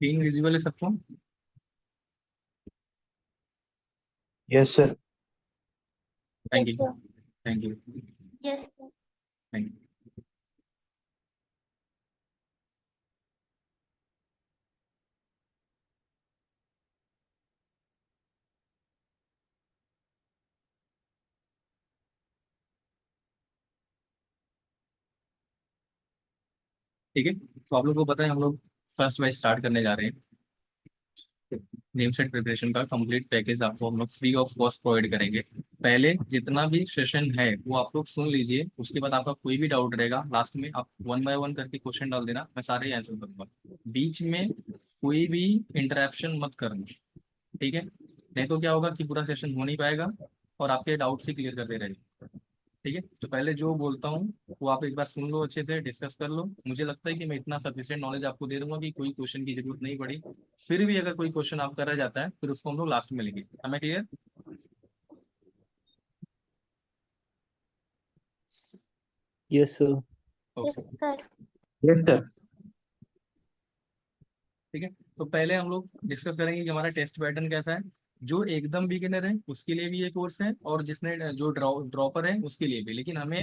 Screen visible है सबको? Yes sir. Thank Yes, you. sir. Thank you. Yes, sir. Thank you. ठीक है, तो आप लोगों को पता है हम लोग फर्स्ट बैच स्टार्ट करने जा रहे हैं। नेम सेट प्रिपरेशन का कंप्लीट पैकेज आपको हम लोग फ्री ऑफ कॉस्ट प्रोवाइड करेंगे। पहले जितना भी सेशन है वो आप लोग सुन लीजिए, उसके बाद आपका कोई भी डाउट रहेगा लास्ट में आप वन बाय वन करके क्वेश्चन डाल देना, मैं सारे आंसर करूंगा। बीच में कोई भी इंटरेक्शन मत करना, ठीक है? नहीं तो क्या होगा कि पूरा सेशन हो नहीं पाएगा और आपके डाउट्स ही क्लियर करते रहेंगे। ठीक है, तो पहले जो बोलता हूँ वो आप एक बार सुन लो, अच्छे से डिस्कस कर लो। मुझे लगता है कि मैं इतना सफिशिएंट नॉलेज आपको दे दूंगा कि कोई क्वेश्चन की जरूरत नहीं पड़ी। फिर भी अगर कोई क्वेश्चन आपका रह जाता है फिर उसको हम लोग लास्ट में लेंगे। हमें clear? Yes sir. Yes, okay. sir. Yes sir. ठीक है, तो पहले हम लोग डिस्कस करेंगे कि हमारा टेस्ट पैटर्न कैसा है। जो एकदम बिगिनर है उसके लिए भी ये कोर्स है, और जिसने जो ड्रॉपर है उसके लिए भी। लेकिन हमें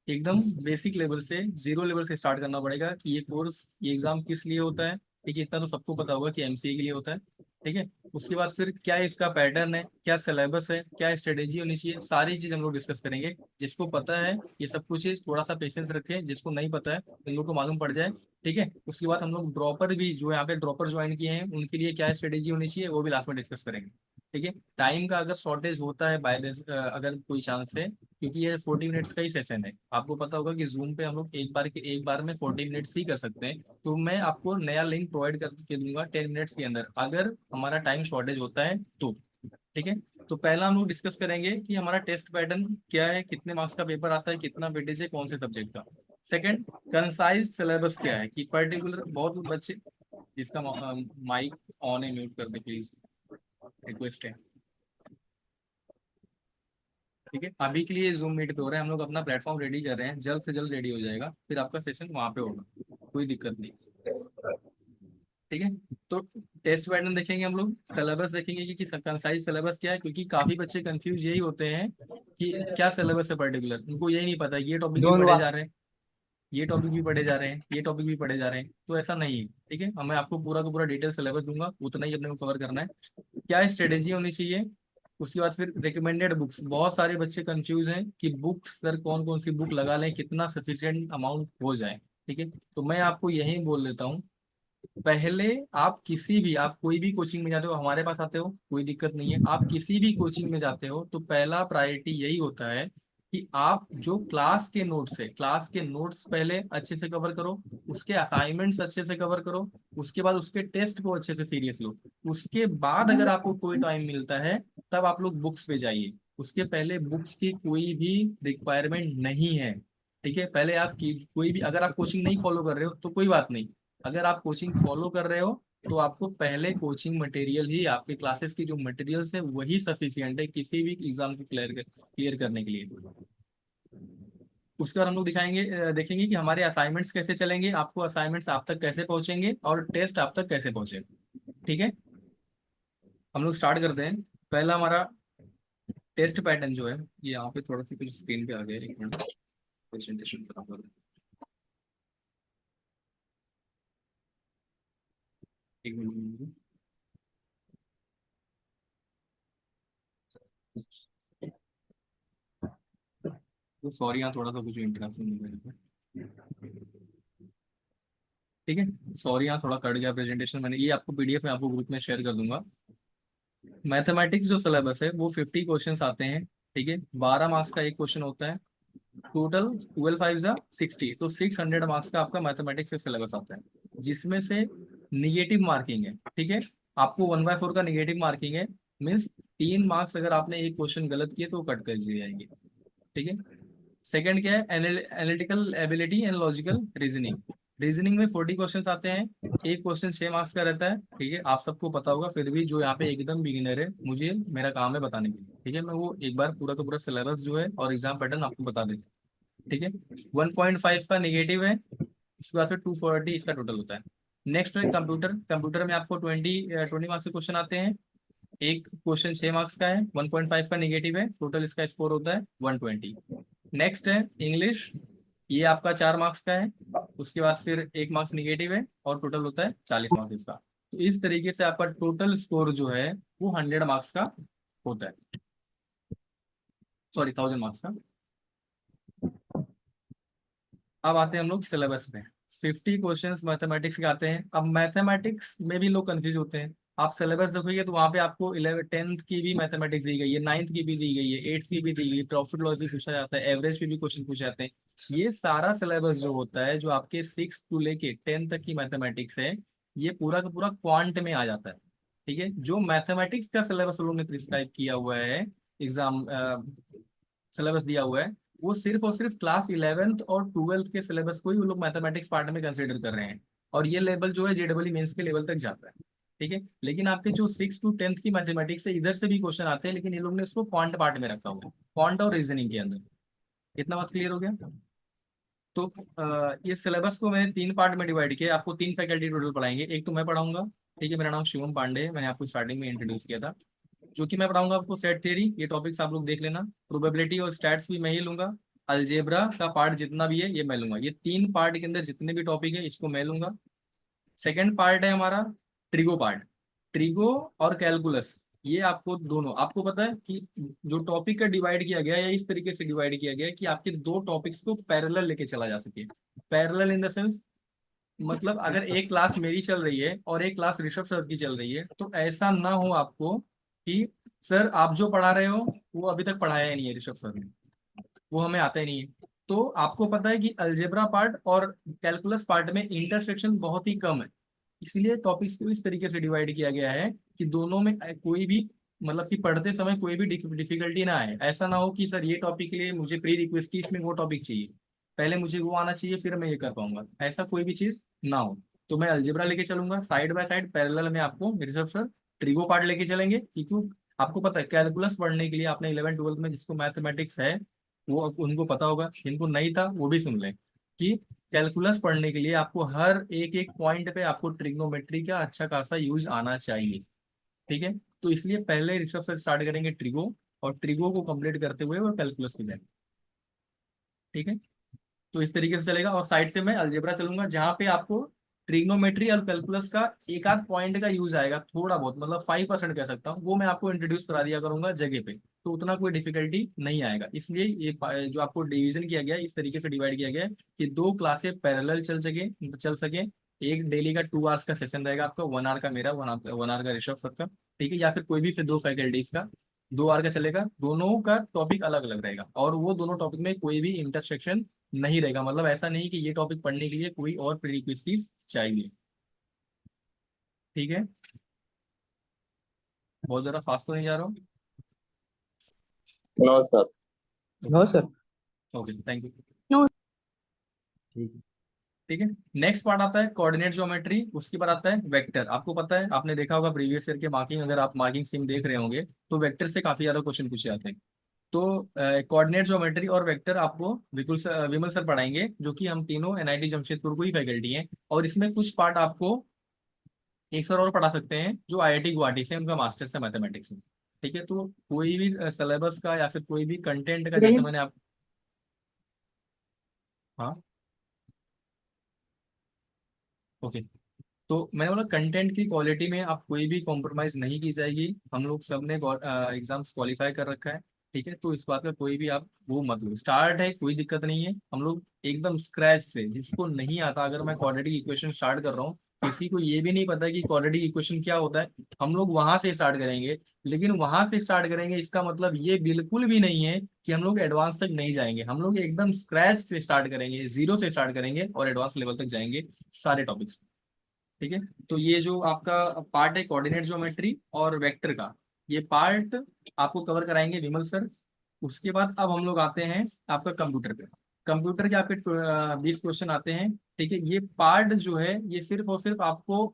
एकदम बेसिक लेवल से, जीरो लेवल से स्टार्ट करना पड़ेगा कि ये कोर्स, ये एग्जाम किस लिए होता है। ठीक है, इतना तो सबको पता होगा कि एमसीए के लिए होता है। ठीक है, उसके बाद फिर क्या इसका पैटर्न है, क्या सिलेबस है, क्या स्ट्रेटेजी होनी चाहिए, सारी चीज हम लोग डिस्कस करेंगे। जिसको पता है ये सब कुछ चीज थोड़ा सा पेशेंस रखे, जिसको नहीं पता है उन लोग को मालूम पड़ जाए। ठीक है, उसके बाद हम लोग ड्रॉपर भी, जो यहाँ पे ड्रॉपर ज्वाइन किए हैं उनके लिए क्या स्ट्रेटेजी होनी चाहिए वो भी लास्ट में डिस्कस करेंगे। ठीक है, टाइम का अगर शॉर्टेज होता है बाय अगर कोई चांस है, क्योंकि ये 40 मिनट्स का ही सेशन है, आपको पता होगा कि जूम पे हम लोग एक बार में 40 मिनट्स ही कर सकते हैं। तो मैं आपको नया लिंक प्रोवाइड करके दूंगा 10 मिनट्स के अंदर, अगर हमारा टाइम शॉर्टेज होता है तो। ठीक है, तो पहला हम लोग डिस्कस करेंगे कि हमारा टेस्ट पैटर्न क्या है, कितने मार्क्स का पेपर आता है, कितना वेटेज है, कौन से सब्जेक्ट का। सेकंड, कंसाइज सिलेबस क्या है, कि पर्टिकुलर बहुत बच्चे, जिसका माइक ऑन है म्यूट कर दे प्लीज, रिक्वेस्ट है। ठीक है, अभी के लिए जूम मीट पे हो रहा है, हम लोग अपना प्लेटफॉर्म रेडी कर रहे हैं, जल्द से जल्द रेडी हो जाएगा, फिर आपका सेशन वहां पे होगा, कोई दिक्कत नहीं। ठीक है, तो टेस्ट पैटर्न देखेंगे हम लोग, सिलेबस देखेंगे कि कंसाइज सिलेबस क्या है, क्योंकि काफी बच्चे कंफ्यूज यही होते हैं कि क्या सिलेबस है पर्टिकुलर, उनको यही नहीं पता ये टॉपिक भी डोंट पढ़े वा जा रहे हैं, ये टॉपिक भी पढ़े जा रहे हैं, ये टॉपिक भी पढ़े जा रहे हैं, तो ऐसा नहीं है। ठीक है, मैं आपको पूरा का पूरा डिटेल सिलेबस दूंगा, उतना ही अपने को कवर करना है। क्या स्ट्रेटेजी होनी चाहिए, उसके बाद फिर रिकमेंडेड बुक्स। बहुत सारे बच्चे कंफ्यूज हैं कि बुक्स सर कौन कौन सी बुक लगा लें, कितना सफिशिएंट अमाउंट हो जाए। ठीक है, तो मैं आपको यही बोल देता हूँ, पहले आप किसी भी, आप कोई भी कोचिंग में जाते हो, हमारे पास आते हो कोई दिक्कत नहीं है, आप किसी भी कोचिंग में जाते हो तो पहला प्रायोरिटी यही होता है कि आप जो क्लास के नोट्स है, क्लास के नोट्स पहले अच्छे से कवर करो, उसके असाइनमेंट्स अच्छे से कवर करो, उसके बाद उसके टेस्ट को अच्छे से सीरियस लो। उसके बाद अगर आपको कोई टाइम मिलता है तब आप लोग बुक्स पे जाइए, उसके पहले बुक्स की कोई भी रिक्वायरमेंट नहीं है। ठीक है, पहले आप की कोई भी, अगर आप कोचिंग नहीं फॉलो कर रहे हो तो कोई बात नहीं, अगर आप कोचिंग फॉलो कर रहे हो तो आपको पहले कोचिंग मटेरियल ही, आपके क्लासेस की जो मटेरियल्स है वही सफिशिएंट है किसी भी एग्जाम को क्लियर करने के लिए। उसके बाद हम लोग देखेंगे कि हमारे असाइनमेंट्स कैसे चलेंगे, आपको असाइनमेंट्स आप तक कैसे पहुंचेंगे और टेस्ट आप तक कैसे पहुंचेगा। ठीक है, हम लोग स्टार्ट करते हैं। पहला हमारा टेस्ट पैटर्न जो है, ये यहाँ पे थोड़ा सा कुछ स्क्रीन पे आ गया, एक मिनट प्रेजेंटेशन बराबर, एक मिनट। तो सॉरी, यहाँ थोड़ा सा कुछ इंटरप्शन हो गया। ठीक है, सॉरी यहाँ थोड़ा कट गया प्रेजेंटेशन, मैंने ये आपको पीडीएफ में आपको ग्रुप में शेयर कर दूंगा। मैथमेटिक्स जो सिलेबस है वो 50 क्वेश्चन आते हैं। ठीक है, 12 मार्क्स का एक क्वेश्चन होता है, टोटल 12×5 = 60, तो 600 मार्क्स का आपका मैथमेटिक्स का सिलेबस आता है, जिसमें से निगेटिव मार्किंग है। ठीक है, आपको 1/4 का निगेटिव मार्किंग है, मीन्स 3 मार्क्स अगर आपने एक क्वेश्चन गलत किए तो कट कर दिए जाएंगे। ठीक है, सेकंड क्या है, analytical ability and logical reasoning. Reasoning में 40 क्वेश्चन आते हैं, एक क्वेश्चन 6 मार्क्स का रहता है। ठीक है, आप सबको पता होगा, फिर भी जो यहाँ पे एकदम बिगिनर है, मुझे मेरा काम है बताने के लिए। ठीक है, मैं वो एक बार पूरा का पूरा सिलेबस जो है और एग्जाम पैटर्न आपको बता देता हूँ। ठीक है, 1.5 का निगेटिव है, उसके बाद फिर 240 इसका टोटल होता है। नेक्स्ट है कंप्यूटर। कंप्यूटर में आपको 20 मार्क्स के क्वेश्चन आते हैं। एक क्वेश्चन 6 मार्क्स का है, 1.5 का नेगेटिव है, टोटल इसका स्कोर होता है 120। नेक्स्ट है इंग्लिश, ये आपका 4 मार्क्स का है। उसके बाद फिर 1 मार्क्स निगेटिव है और टोटल होता है 40 मार्क्स इसका। तो इस तरीके से आपका टोटल स्कोर जो है वो 100 मार्क्स का होता है, सॉरी 1000 मार्क्स का। अब आते हैं हम लोग सिलेबस में। 50 क्वेश्चंस मैथमेटिक्स के आते हैं। अब मैथमेटिक्स में भी लोग कंफ्यूज होते हैं। आप सिलेबस देखोगे तो वहाँ पे आपको 11th की भी मैथमेटिक्स दी गई है, 9th की भी दी गई है, 8th की भी दी गई है, प्रॉफिट लॉस भी पूछा जाता है, एवरेज पे भी क्वेश्चन पूछे जाते हैं। ये सारा सिलेबस जो होता है, जो आपके 6 टू लेके 10 तक की मैथमेटिक्स है, ये पूरा का पूरा क्वांट में आ जाता है। ठीक है, जो मैथमेटिक्स का सिलेबस लोगों ने प्रिस्क्राइब किया हुआ है, एग्जाम सिलेबस दिया हुआ है, वो सिर्फ और सिर्फ क्लास 11th और 12th के सिलेबस को ही वो लोग मैथमेटिक्स पार्ट में कंसिडर कर रहे हैं। और ये लेवल जो है जेडबल मेंस के लेवल तक जाता है। ठीक है, लेकिन आपके जो 6 to 10th की मैथमेटिक्स है, इधर से भी क्वेश्चन आते हैं, लेकिन ये लोग ने उसको क्वांट पार्ट में रखा हुआ है, क्वांट और रीजनिंग के अंदर। इतना बात क्लियर हो गया? तो ये सिलेबस को मैंने 3 पार्ट में डिवाइड किया। आपको 3 फैकल्टी टोटल पढ़ाएंगे। एक तो मैं पढ़ाऊंगा, ठीक है, मेरा नाम शिवम पांडे है, मैंने आपको स्टार्टिंग में इंट्रोड्यूस किया था। जो कि मैं पढ़ाऊंगा आपको सेट थ्योरी, ये टॉपिक्स आप लोग देख लेना। प्रोबेबिलिटी और स्टैट्स भी मैं ही लूंगा। अलजेब्रा का पार्ट जितना भी है ये मैं लूंगा। ये 3 पार्ट के अंदर जितने भी टॉपिक है इसको मैं लूंगा। सेकेंड पार्ट है हमारा ट्रिगो पार्ट। ट्रिगो और कैलकुलस, ये आपको दोनों, आपको पता है कि जो टॉपिक का डिवाइड किया गया है, या इस तरीके से डिवाइड किया गया है कि आपके दो टॉपिक्स को पैरेलल लेके चला जा सके। पैरेलल इन द सेंस, मतलब अगर एक क्लास मेरी चल रही है और एक क्लास ऋषभ सर की चल रही है, तो ऐसा ना हो आपको कि सर आप जो पढ़ा रहे हो वो अभी तक पढ़ाया ही नहीं है ऋषभ सर ने, वो हमें आता ही नहीं है। तो आपको पता है कि अलजेब्रा पार्ट और कैलकुलस पार्ट में इंटरसेक्शन बहुत ही कम है। इसलिए टॉपिक्स को इस तरीके से डिवाइड किया गया है कि दोनों में कोई भी, मतलब कि पढ़ते समय कोई भी डिफिकल्टी ना आए। ऐसा ना हो कि सर ये टॉपिक के लिए मुझे प्री रिक्वेस्ट की, इसमें वो टॉपिक चाहिए, पहले मुझे वो आना चाहिए फिर मैं ये कर पाऊंगा, ऐसा कोई भी चीज ना हो। तो मैं अलजेब्रा लेके चलूंगा साइड बाय साइड, पैरेलल में आपको ऋषभ सर ट्रिगो पार्ट लेके चलेंगे। क्योंकि आपको पता है कैलकुलस पढ़ने के लिए आपने 11th 12th में जिसको मैथमेटिक्स है वो उनको पता होगा, जिनको नहीं था वो भी सुन लें कि कैलकुलस पढ़ने के लिए आपको हर एक एक पॉइंट पे आपको ट्रिग्नोमेट्री का अच्छा खासा यूज आना चाहिए। ठीक है, तो इसलिए पहले ऋषभ सर स्टार्ट करेंगे ट्रिगो, और ट्रिगो को कंप्लीट करते हुए वो कैलकुलस पे जाएंगे। ठीक है, तो इस तरीके से चलेगा। और साइड से मैं अलजेब्रा चलूंगा, जहाँ पे आपको ट्रिग्नोमेट्री और कैलकुलस का एक आध पॉइंट का यूज आएगा, थोड़ा बहुत, मतलब 5% कह सकता हूँ, वो मैं आपको इंट्रोड्यूस करा दिया करूंगा जगह पे। तो उतना कोई डिफिकल्टी नहीं आएगा। इसलिए ये जो आपको डिवीजन किया गया है, इस तरीके से डिवाइड किया गया है कि दो क्लासें पैरेलल चल सके। एक डेली का 2 आवर्स का सेशन रहेगा आपका, 1 आवर का मेरा, 1 आवर का ऋषभ सबका। ठीक है, या फिर कोई भी फिर दो फैकल्टीज का 2 आवर का चलेगा। दोनों का टॉपिक अलग अलग रहेगा, और वो दोनों टॉपिक में कोई भी इंटरसेक्शन नहीं रहेगा। मतलब ऐसा नहीं कि ये टॉपिक पढ़ने के लिए कोई और प्रीरिक्विजिट्स चाहिए। ठीक है, बहुत ज़्यादा फास्ट तो नहीं जा रहा हूँ? No sir. No sir. Okay, thank you. ठीक है। ठीक है, नेक्स्ट पार्ट आता है कोऑर्डिनेट ज्योमेट्री, उसके बाद आता है वेक्टर। आपको पता है, आपने देखा होगा प्रीवियस ईयर के मार्किंग, अगर आप मार्किंग सिम देख रहे होंगे तो वेक्टर से काफी ज्यादा क्वेश्चन पूछे जाते हैं। तो कोऑर्डिनेट ज्योमेट्री और वेक्टर आपको विमल सर पढ़ाएंगे, जो कि हम तीनों एनआईटी जमशेदपुर को ही फैकल्टी हैं। और इसमें कुछ पार्ट आपको एक सर और पढ़ा सकते हैं जो आईआईटी गुवाहाटी से, उनका मास्टर्स है मैथमेटिक्स में। ठीक है, तो कोई भी सिलेबस का या फिर कोई भी कंटेंट का, जैसे मैंने आप, हाँ, ओके। तो मैंने बोला कंटेंट की क्वालिटी में आप कोई भी कॉम्प्रोमाइज नहीं की जाएगी। हम लोग सब ने एग्जाम्स क्वालिफाई कर रखा है। ठीक है, तो इस बात का कोई भी आप वो मत लो। स्टार्ट है, कोई दिक्कत नहीं है। हम लोग एकदम स्क्रैच से, जिसको नहीं आता, अगर मैं क्वाड्रेटिक इक्वेशन स्टार्ट कर रहा हूँ, किसी को ये भी नहीं पता कि क्वाड्रेटिक इक्वेशन क्या होता है, हम लोग वहां से स्टार्ट करेंगे। लेकिन वहां से स्टार्ट करेंगे इसका मतलब ये बिल्कुल भी नहीं है कि हम लोग एडवांस तक नहीं जाएंगे। हम लोग एकदम स्क्रैच से स्टार्ट करेंगे, जीरो से स्टार्ट करेंगे और एडवांस लेवल तक जाएंगे सारे टॉपिक्स। ठीक है, तो ये जो आपका पार्ट है कोऑर्डिनेट ज्योमेट्री और वेक्टर का, ये पार्ट आपको कवर कराएंगे विमल सर। उसके बाद अब हम लोग आते हैं आपका कंप्यूटर पे। कंप्यूटर के आपके 20 क्वेश्चन आते हैं। ठीक है, ये पार्ट जो है ये सिर्फ और सिर्फ आपको,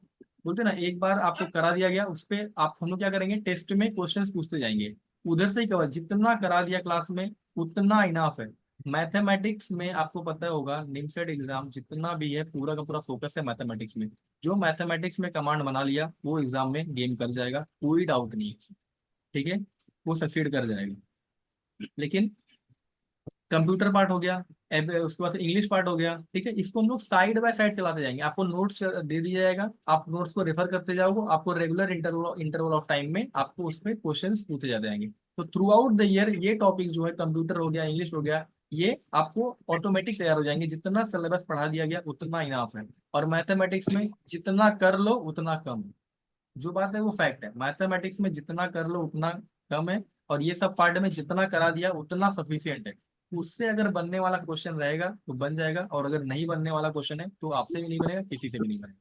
बोलते ना, एक बार आपको करा दिया गया, उस पे आप, हम लोग क्या करेंगे, टेस्ट में क्वेश्चंस पूछते जाएंगे। उधर से ही कवर, जितना करा दिया क्लास में उतना इनाफ है। मैथमेटिक्स में आपको पता होगा निमसेट एग्जाम जितना भी है पूरा का पूरा फोकस है मैथमेटिक्स में। जो मैथमेटिक्स में कमांड बना लिया वो एग्जाम में गेम कर जाएगा, कोई डाउट नहीं है। ठीक है, वो सक्सीड कर जाएगा। लेकिन कंप्यूटर पार्ट हो गया, उसके बाद इंग्लिश पार्ट हो गया, ठीक है, इसको हम लोग साइड बाय साइड चलाते जाएंगे। आपको नोट्स दे दिया जाएगा, आप नोट्स को रेफर करते जाओगे, आपको रेगुलर इंटरवल ऑफ टाइम में आपको उसमें क्वेश्चंस पूछे जाते जाएंगे। तो थ्रू आउट द ईयर ये टॉपिक जो है कंप्यूटर हो गया, इंग्लिश हो गया, ये आपको ऑटोमेटिक तैयार हो जाएंगे। जितना सिलेबस पढ़ा दिया गया उतना इनाफ है। और मैथमेटिक्स में जितना कर लो उतना कम है। जो बात है वो फैक्ट है, मैथमेटिक्स में जितना कर लो उतना कम है। और ये सब पार्ट में जितना करा दिया उतना सफिशियंट है। उससे अगर बनने वाला क्वेश्चन रहेगा तो बन जाएगा, और अगर नहीं बनने वाला क्वेश्चन है तो आपसे भी नहीं बनेगा, किसी से भी नहीं बनेगा।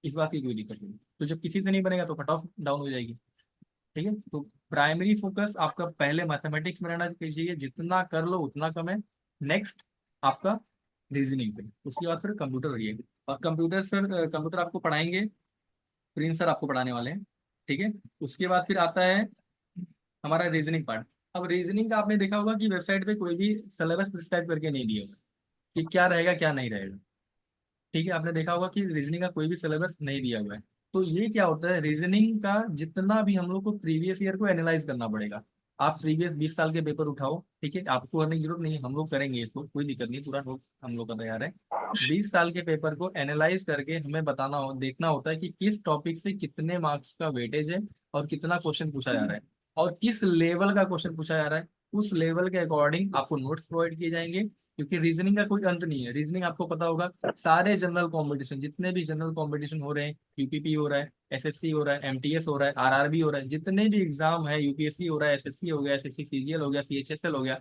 इस बात की कोई दिक्कत नहीं। तो जब किसी से नहीं बनेगा तो कट ऑफ डाउन हो जाएगी। ठीक है, तो प्राइमरी फोकस आपका पहले मैथमेटिक्स में रहना चाहिए, जितना कर लो उतना कम है। नेक्स्ट आपका रीजनिंग पे, उसके बाद फिर कंप्यूटर रहिए। और कंप्यूटर सर, कंप्यूटर आपको पढ़ाएंगे, प्रिंस सर आपको पढ़ाने वाले हैं। ठीक है, उसके बाद फिर आता है हमारा रीजनिंग पार्ट। अब रीजनिंग का आपने देखा होगा कि वेबसाइट पे कोई भी सिलेबस प्रिस्क्राइब करके नहीं दिया होगा कि क्या रहेगा क्या नहीं रहेगा। ठीक है, आपने देखा होगा कि रीजनिंग का कोई भी सिलेबस नहीं दिया हुआ है। तो ये क्या होता है, रीजनिंग का जितना भी हम लोग को प्रीवियस ईयर को एनालाइज करना पड़ेगा। आप प्रीवियस 20 साल के पेपर उठाओ, ठीक है, आपको करने की जरूरत नहीं है, हम लोग करेंगे इसको, कोई दिक्कत नहीं, पूरा नोट्स हम लोग का तैयार है। 20 साल के पेपर को एनालाइज करके हमें बताना हो, देखना होता है कि किस टॉपिक से कितने मार्क्स का वेटेज है, और कितना क्वेश्चन पूछा जा रहा है, और किस लेवल का क्वेश्चन पूछा जा रहा है। उस लेवल के अकॉर्डिंग आपको नोट्स प्रोवाइड किए जाएंगे। क्योंकि रीजनिंग का कोई अंत नहीं है। रीजनिंग आपको पता होगा, सारे जनरल कंपटीशन, जितने भी जनरल कंपटीशन हो रहे हैं, यूपीपी हो रहा है, एसएससी हो रहा है, एमटीएस हो रहा है, आरआरबी हो रहा है, जितने भी एग्जाम है, यूपीएससी हो रहा है, एसएससी हो गया, एसएससी सीजीएल हो गया, सीएचएसएल हो गया,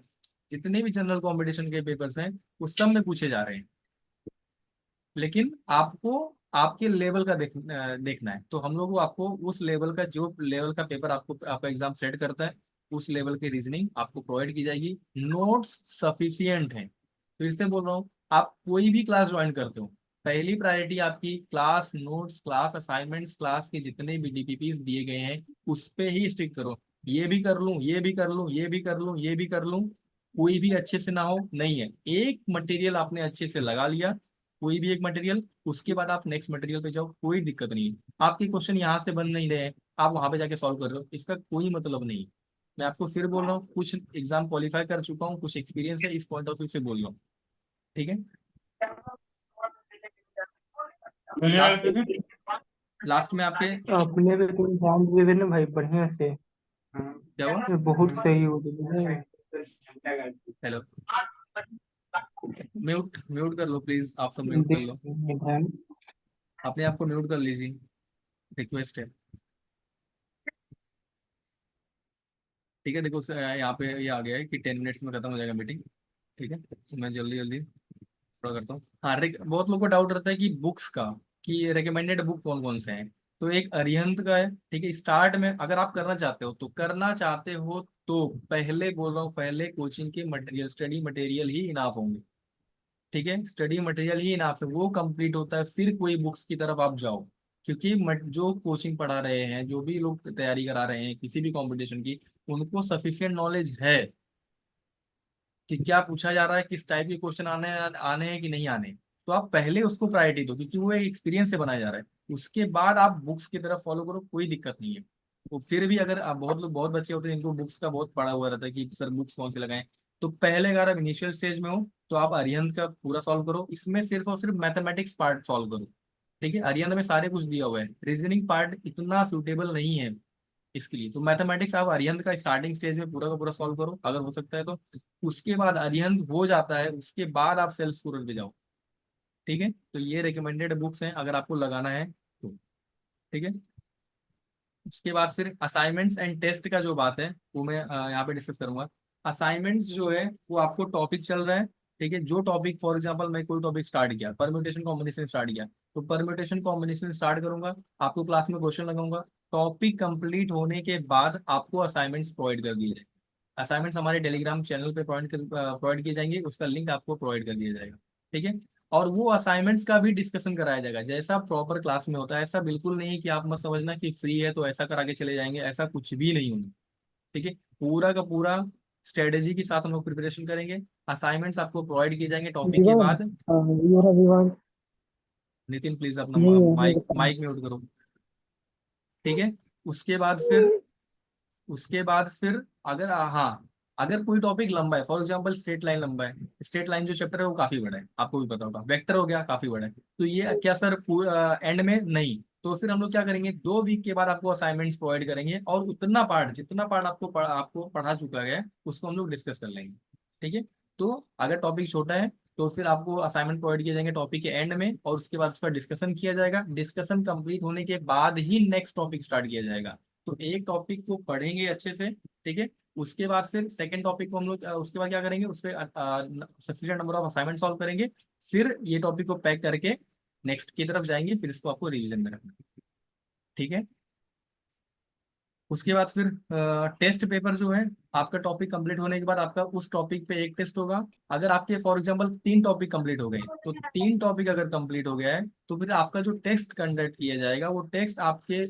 जितने भी जनरल कंपटीशन के पेपर्स हैं उस सब में पूछे जा रहे हैं। लेकिन आपको आपके लेवल का देखना है। तो हम लोग को आपको उस लेवल का, जो लेवल का पेपर आपको आपका एग्जाम सेट करता है, उस लेवल की रीजनिंग आपको प्रोवाइड की जाएगी। नोट्स सफिशियंट हैं। फिर से बोल रहा हूँ, आप कोई भी क्लास ज्वाइन करते हो, पहली प्रायोरिटी आपकी class notes, class assignments, class के जितने भी डीपीपीस दिए गए हैं उस पे ही स्टिक करो। ये भी कर लूँ, ये भी कर लूँ, ये भी कर लूँ, ये भी कर लूँ, कोई भी अच्छे से ना हो, नहीं है। एक मटेरियल आपने अच्छे से लगा लिया, कोई भी एक मटेरियल, उसके बाद आप नेक्स्ट मटेरियल पे जाओ, कोई दिक्कत नहीं है। आपके क्वेश्चन यहाँ से बन नहीं रहे हैं, आप वहां पे जाके सॉल्व कर रहे हो, इसका कोई मतलब नहीं। मैं आपको फिर बोल रहा हूँ, कुछ एग्जाम क्वालिफाई कर चुका हूँ, कुछ एक्सपीरियंस है, इस पॉइंट ऑफ व्यू से बोल रहा हूँ। ठीक है, लास्ट लास्ट में आपके अपने पे तुम ध्यान दे देना भाई बढ़िया से। क्या हुआ? ये बहुत सही हो गया है। हेलो, म्यूट म्यूट कर लो प्लीज, आप सब म्यूट कर लो। ध्यान। अपने आप को म्यूट कर लीजिए, रिक्वेस्ट है। ठीक है, देखो यहाँ पे ये आ गया है कि 10 मिनट्स में खत्म हो जाएगा मीटिंग। ठीक है, तो मैं जल्दी जल्दी थोड़ा करता हूँ। हाँ, बहुत लोगों को डाउट रहता है कि बुक्स का, कि रिकमेंडेड बुक कौन कौन से हैं। तो एक अरिहंत का है, ठीक है। स्टार्ट में अगर आप करना चाहते हो, तो करना चाहते हो तो पहले बोल रहा हूँ, पहले कोचिंग के मटेरियल, स्टडी मटेरियल ही इनाफ होंगे। ठीक है, स्टडी मटेरियल ही इनाफ है, वो कंप्लीट होता है, फिर कोई बुक्स की तरफ आप जाओ। क्योंकि जो कोचिंग पढ़ा रहे हैं, जो भी लोग तैयारी करा रहे हैं किसी भी कंपटीशन की, उनको सफिशिएंट नॉलेज है कि क्या पूछा जा रहा है, किस टाइप के क्वेश्चन आने आने हैं कि नहीं आने। तो आप पहले उसको प्रायोरिटी दो, क्योंकि वो एक एक्सपीरियंस से बनाया जा रहा है। उसके बाद आप बुक्स की तरफ फॉलो करो, कोई दिक्कत नहीं है। तो फिर भी अगर आप, बहुत लोग, बहुत बच्चे होते हैं जिनको बुक्स का बहुत पढ़ा हुआ रहता है कि सर बुक्स कौन सी लगाएं, तो पहले अगर आप इनिशियल स्टेज में हो तो आप अरिहंत का पूरा सॉल्व करो, इसमें सिर्फ और सिर्फ मैथमेटिक्स पार्ट सॉल्व करो। ठीक है, अरिहंत में सारे कुछ दिया हुआ है, रीजनिंग पार्ट इतना सूटेबल नहीं है इसके लिए। तो मैथमेटिक्स आप अरिहंत का स्टार्टिंग स्टेज में पूरा का पूरा सॉल्व करो अगर हो सकता है तो। उसके बाद अरिहंत हो जाता है, उसके बाद आप सेल्फ स्टूडेंट पे जाओ। ठीक है, तो ये रिकमेंडेड बुक्स हैं अगर आपको लगाना है तो। ठीक है, उसके बाद फिर असाइनमेंट्स एंड टेस्ट का जो बात है वो मैं यहाँ पे डिस्कस करूंगा। असाइनमेंट्स जो है वो आपको टॉपिक चल रहा है, ठीक है। जो टॉपिक, फॉर एग्जांपल मैं कोई टॉपिक स्टार्ट किया, परम्यूटेशन कॉम्बिनेशन स्टार्ट किया, तो परम्यूटेशन कॉम्बिनेशन स्टार्ट करूंगा, आपको क्लास में क्वेश्चन लगाऊंगा। टॉपिक कंप्लीट होने के बाद आपको असाइनमेंट्स प्रोवाइड कर दिए जाएंगे। असाइनमेंट्स हमारे टेलीग्राम चैनल पे प्रोवाइड किए जाएंगे, उसका लिंक आपको प्रोवाइड कर दिया जाएगा। ठीक है, और वो असाइनमेंट्स का भी डिस्कशन कराया जाएगा, जैसा प्रॉपर क्लास में होता है। ऐसा बिल्कुल नहीं कि आप मत समझना कि फ्री है तो ऐसा करा के चले जाएंगे, ऐसा कुछ भी नहीं होगा। ठीक है, पूरा का पूरा स्ट्रेटेजी के साथ हम लोग प्रिपरेशन करेंगे। असाइनमेंट्स आपको प्रोवाइड किए जाएंगे टॉपिक के बाद। नितिन प्लीज अपना माइक माइक म्यूट करो। ठीक है। उसके बाद फिर उसके बाद फिर अगर हाँ, अगर कोई टॉपिक लंबा है, फॉर एग्जांपल स्ट्रेट लाइन लंबा है, स्ट्रेट लाइन जो चैप्टर है वो काफी बड़ा है, आपको भी पता होगा, वेक्टर हो गया काफी बड़ा है, तो ये क्या सर एंड में नहीं, तो फिर हम लोग क्या करेंगे, 2 वीक के बाद आपको असाइनमेंट्स प्रोवाइड करेंगे और उतना पार्ट जितना पार्ट आपको पढ़ा चुका है उसको हम लोग डिस्कस कर लेंगे। ठीक है। तो अगर टॉपिक छोटा है तो फिर आपको असाइनमेंट प्रोवाइड किए जाएंगे टॉपिक के एंड में, और उसके बाद उसका डिस्कशन किया जाएगा। डिस्कशन कंप्लीट होने के बाद ही नेक्स्ट टॉपिक स्टार्ट किया जाएगा। तो एक टॉपिक को पढ़ेंगे अच्छे से। ठीक है। उसके बाद फिर सेकंड टॉपिक को हम लोग उसके बाद क्या करेंगे, उस पर sufficient number of assignment solve करेंगे। फिर ये टॉपिक को पैक करके नेक्स्ट की तरफ जाएंगे, फिर इसको आपको रिवीजन में रखना है। ठीक है। उसके बाद फिर टेस्ट पेपर जो है, आपका टॉपिक कंप्लीट होने के बाद आपका उस टॉपिक पे एक टेस्ट होगा। अगर आपके फॉर एग्जांपल 3 टॉपिक कंप्लीट हो गए, तो 3 टॉपिक अगर कंप्लीट हो गया है तो फिर आपका जो टेस्ट कंडक्ट किया जाएगा वो टेस्ट आपके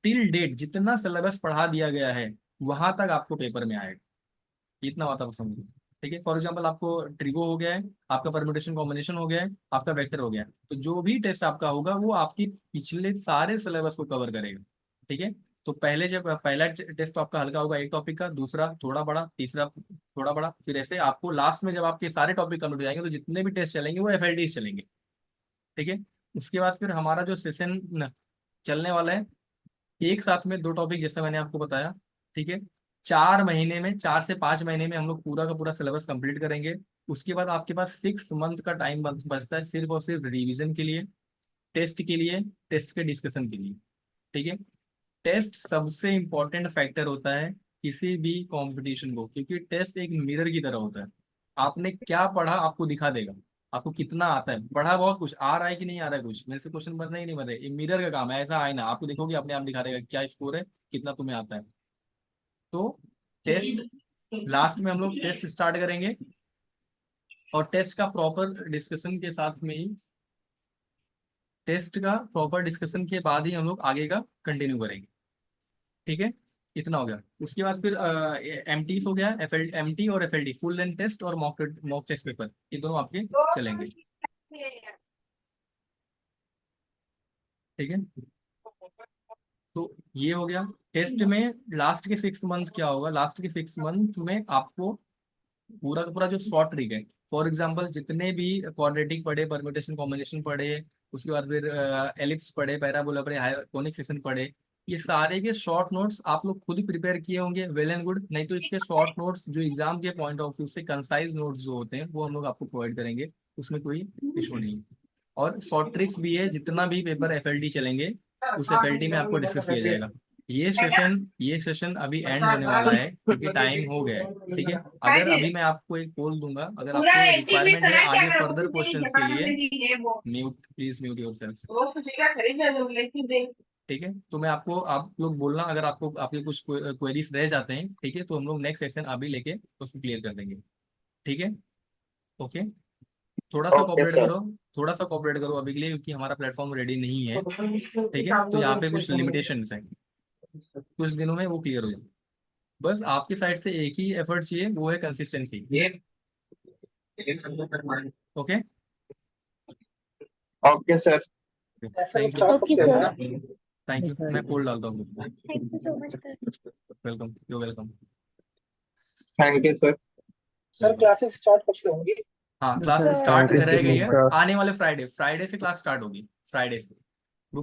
टिल डेट जितना सिलेबस पढ़ा दिया गया है वहां तक आपको पेपर में आएगा। इतना बात आप समझो। ठीक है। फॉर एग्जांपल आपको ट्रिगो हो गया है, आपका परम्यूटेशन कॉम्बिनेशन हो गया है, आपका वेक्टर हो गया है, तो जो भी टेस्ट आपका होगा वो आपकी पिछले सारे सिलेबस को कवर करेगा। ठीक है। तो पहले जब पहला टेस्ट तो आपका हल्का होगा एक टॉपिक का, दूसरा थोड़ा बड़ा, तीसरा थोड़ा बड़ा, फिर ऐसे आपको लास्ट में जब आपके सारे टॉपिक कंप्लीट हो जाएंगे तो जितने भी टेस्ट चलेंगे वो एफएलडी चलेंगे। ठीक है। उसके बाद फिर हमारा जो सेशन चलने वाला है, एक साथ में 2 टॉपिक जैसे मैंने आपको बताया। ठीक है। 4 महीने में, 4 से 5 महीने में हम लोग पूरा का पूरा सिलेबस कंप्लीट करेंगे। उसके बाद आपके पास 6 मंथ का टाइम बचता है सिर्फ और सिर्फ रिवीजन के लिए, टेस्ट के लिए, टेस्ट के डिस्कशन के लिए। ठीक है। टेस्ट सबसे इम्पोर्टेंट फैक्टर होता है किसी भी कंपटीशन को, क्योंकि टेस्ट एक मिरर की तरह होता है। आपने क्या पढ़ा आपको दिखा देगा, आपको कितना आता है, पढ़ा बहुत कुछ आ रहा है कि नहीं आ रहा है, कुछ मेरे से क्वेश्चन बनना ही नहीं बन रहे, ये मिरर का काम है, ऐसा आए ना आपको देखोगे अपने आप दिखा देगा क्या स्कोर है, कितना तुम्हें आता है। तो टेस्ट लास्ट में हम लोग टेस्ट स्टार्ट करेंगे, और टेस्ट का प्रॉपर डिस्कशन के साथ में ही, टेस्ट का प्रॉपर डिस्कशन के बाद ही हम लोग आगे का कंटिन्यू करेंगे। ठीक है। इतना हो गया। उसके बाद फिर एमटी हो गया, एफएल एमटी और एफएलडी, फुल लेंथ टेस्ट और मॉक टेस्ट पेपर, ये दोनों आपके चलेंगे। ठीक है। तो ये हो गया। टेस्ट में लास्ट के 6 मंथ क्या होगा, लास्ट के 6 मंथ में आपको पूरा का पूरा जो शॉर्ट ट्रिक है, फॉर एग्जांपल जितने भी क्वाड्रेटिक पढ़े, परम्यूटेशन कॉम्बिनेशन पढ़े, उसके बाद फिर एलिप्स पढ़े, पैराबोला पढ़े, कोनिक सेक्शन पढ़े, ये सारे के शॉर्ट नोट्स आप लोग खुद ही प्रिपेयर किए होंगे, वेल एंड गुड। नहीं तो इसके शॉर्ट नोट्स जो एग्जाम के पॉइंट ऑफ व्यू से कंसाइज नोट्स जो होते हैं वो हम लोग आपको प्रोवाइड करेंगे, उसमें कोई इशू नहीं है। और शॉर्ट ट्रिक्स भी है, जितना भी पेपर एफएलटी चलेंगे उस एफएलटी में आपको डिस्कस किया जाएगा। ये सेशन अभी एंड होने वाला है क्योंकि टाइम हो गया है। ठीक है। अगर अभी मैं आपको एक पोल दूंगा, अगर पूरा आपको ऐसे में रिक्वायरमेंट है करा आगे कैमरा फर्दर कुछ नहीं क्वेश्चंस के बना लिए, नहीं है वो प्लीज म्यूट योरसेल्फ। वो पूछेगा खरीद जो लेकिन दे ठीक है। तो मैं आपको, आप लोग बोलना अगर आपको आपके कुछ क्वेरीज रह जाते हैं, ठीक है, तो हम लोग नेक्स्ट सेशन अभी लेके उसको क्लियर कर देंगे। ठीक है। ओके। थोड़ा सा ओके कोऑपरेट सर। करो, थोड़ा सा कोऑपरेट करो अभी के लिए, क्योंकि हमारा प्लेटफॉर्म रेडी नहीं है। ठीक है। तो यहाँ पे कुछ लिमिटेशंस हैं, कुछ दिनों में वो क्लियर हो जाए। बस आपकी साइड से एक ही एफर्ट चाहिए, वो है consistency. Okay. Okay sir. Thank you. Okay sir. Thank you. मैं पोल डालता हूँ। Thank you so much sir. Welcome, you welcome. Thank you sir. Sir classes start कब से होंगी? हाँ, class sir start Thank you, रह गई है, Sir. आने वाले फ्राइडे से क्लास स्टार्ट होगी, फ्राइडे से।